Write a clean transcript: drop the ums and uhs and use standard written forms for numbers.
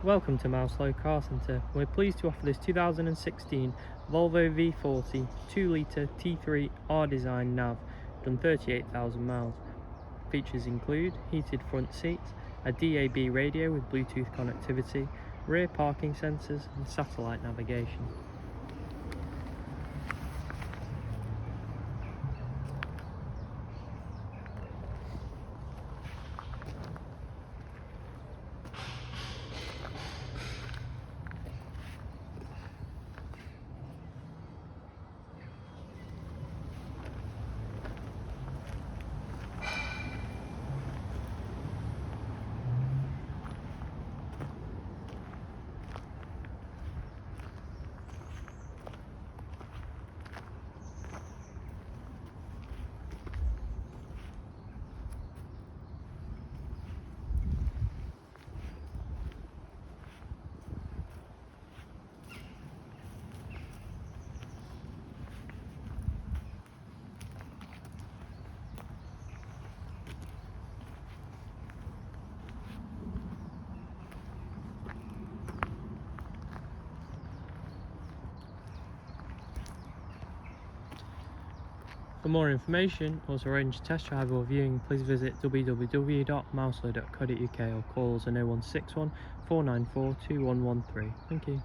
Welcome to Mouselow Car Centre. We're pleased to offer this 2016 Volvo V40 2-litre T3 R-Design Nav, done 38,000 miles. Features include heated front seats, a DAB radio with Bluetooth connectivity, rear parking sensors and satellite navigation. For more information or to arrange a test drive or viewing, please visit www.mouselow.co.uk or call us on 0161 494 2113. Thank you.